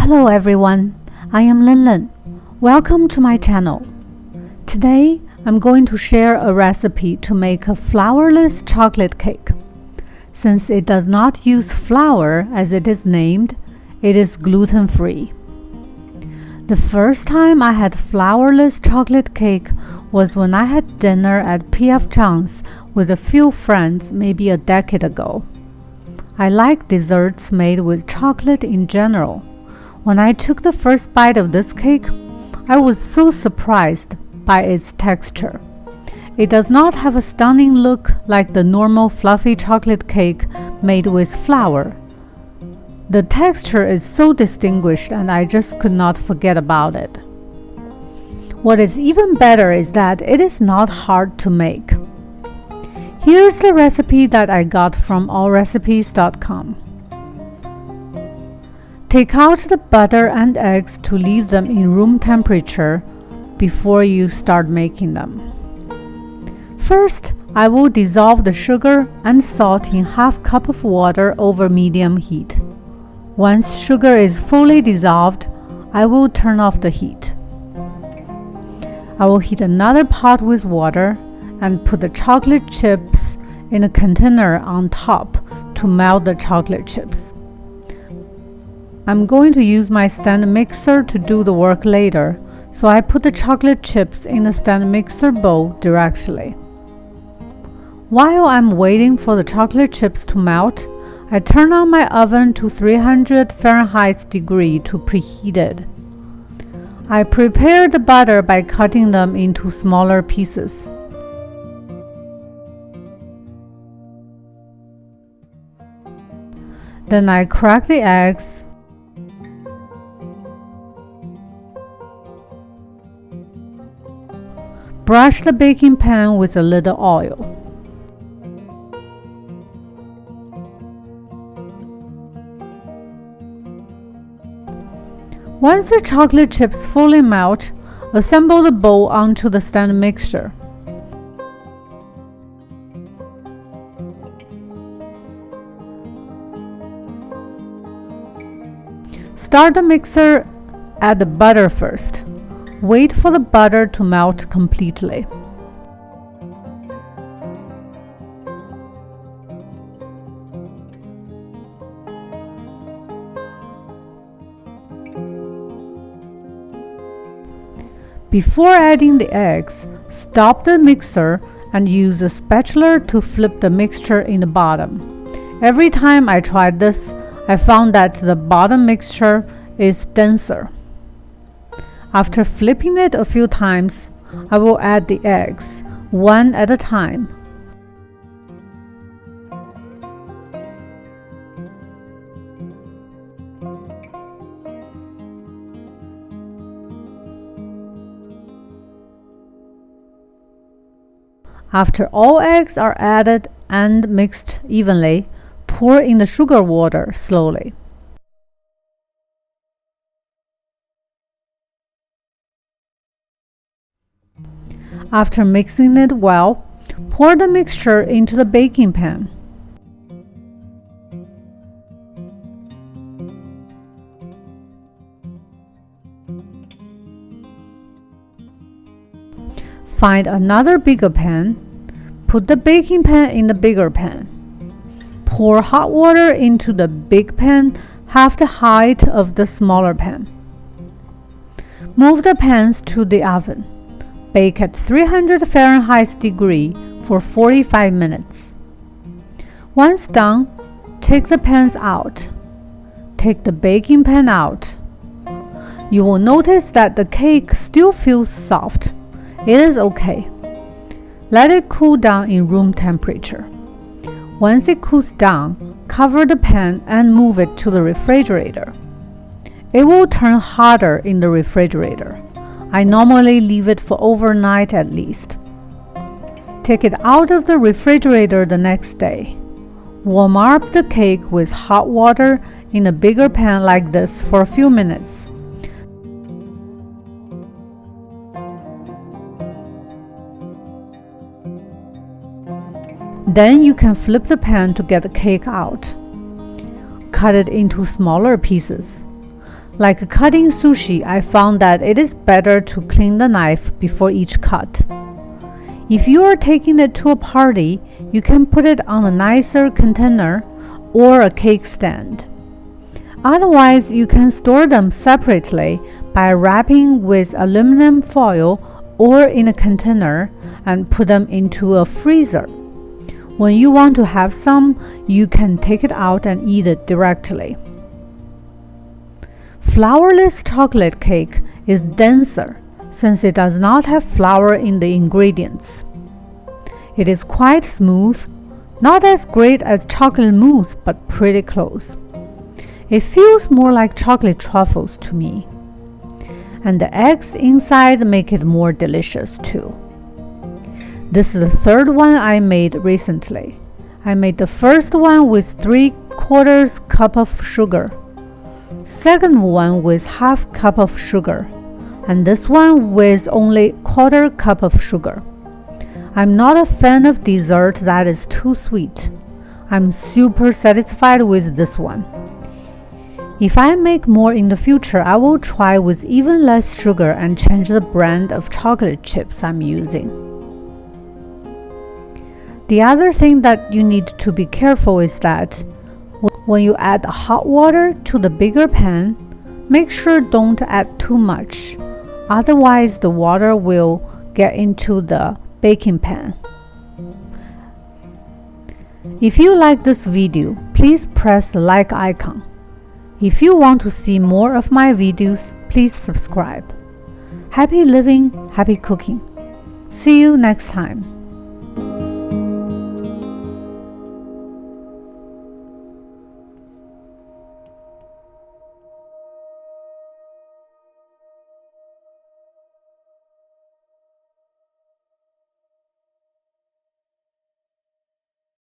Hello everyone, I am Lin. Welcome to my channel. Today I'm going to share a recipe to make a flourless chocolate cake. Since it does not use flour as it is named, it is gluten-free. The first time I had flourless chocolate cake was when I had dinner at P.F. Chang's with a few friends maybe a decade ago. I like desserts made with chocolate in general. When I took the first bite of this cake, I was so surprised by its texture. It does not have a stunning look like the normal fluffy chocolate cake made with flour. The texture is so distinguished and I just could not forget about it. What is even better is that it is not hard to make. Here's the recipe that I got from allrecipes.com. Take out the butter and eggs to leave them in room temperature before you start making them. First, I will dissolve the sugar and salt in half cup of water over medium heat. Once sugar is fully dissolved, I will turn off the heat. I will heat another pot with water and put the chocolate chips in a container on top to melt the chocolate chips. I'm going to use my stand mixer to do the work later, so I put the chocolate chips in the stand mixer bowl directly. While I'm waiting for the chocolate chips to melt, I turn on my oven to 300 Fahrenheit degree to preheat it. I prepare the butter by cutting them into smaller pieces. Then I crack the eggs. Brush the baking pan with a little oil. Once the chocolate chips fully melt, assemble the bowl onto the stand mixer. Start the mixer at the butter first. Wait for the butter to melt completely. Before adding the eggs, stop the mixer and use a spatula to flip the mixture in the bottom. Every time I tried this, I found that the bottom mixture is denser. After flipping it a few times, I will add the eggs, one at a time. After all eggs are added and mixed evenly, pour in the sugar water slowly. After mixing it well, pour the mixture into the baking pan. Find another bigger pan. Put the baking pan in the bigger pan. Pour hot water into the big pan, half the height of the smaller pan. Move the pans to the oven. Bake at 300 Fahrenheit degree for 45 minutes. Once done, take the pans out. Take the baking pan out. You will notice that the cake still feels soft. It is okay. Let it cool down in room temperature. Once it cools down, cover the pan and move it to the refrigerator. It will turn hotter in the refrigerator. I normally leave it for overnight at least. Take it out of the refrigerator the next day. Warm up the cake with hot water in a bigger pan like this for a few minutes. Then you can flip the pan to get the cake out. Cut it into smaller pieces. Like cutting sushi, I found that it is better to clean the knife before each cut. If you are taking it to a party, you can put it on a nicer container or a cake stand. Otherwise, you can store them separately by wrapping with aluminum foil or in a container and put them into a freezer. When you want to have some, you can take it out and eat it directly. Flourless chocolate cake is denser since it does not have flour in the ingredients. It is quite smooth, not as great as chocolate mousse, but pretty close. It feels more like chocolate truffles to me. And the eggs inside make it more delicious too. This is the third one I made recently. I made the first one with 3/4 cup of sugar, second one with 1/2 cup of sugar, and this one with only 1/4 cup of sugar. I'm not a fan of dessert that is too sweet. I'm super satisfied with this one. If I make more in the future, I will try with even less sugar and change the brand of chocolate chips I'm using. The other thing that you need to be careful is that when you add hot water to the bigger pan, make sure don't add too much. Otherwise, the water will get into the baking pan. If you like this video, please press the like icon. If you want to see more of my videos, please subscribe. Happy living, happy cooking. See you next time.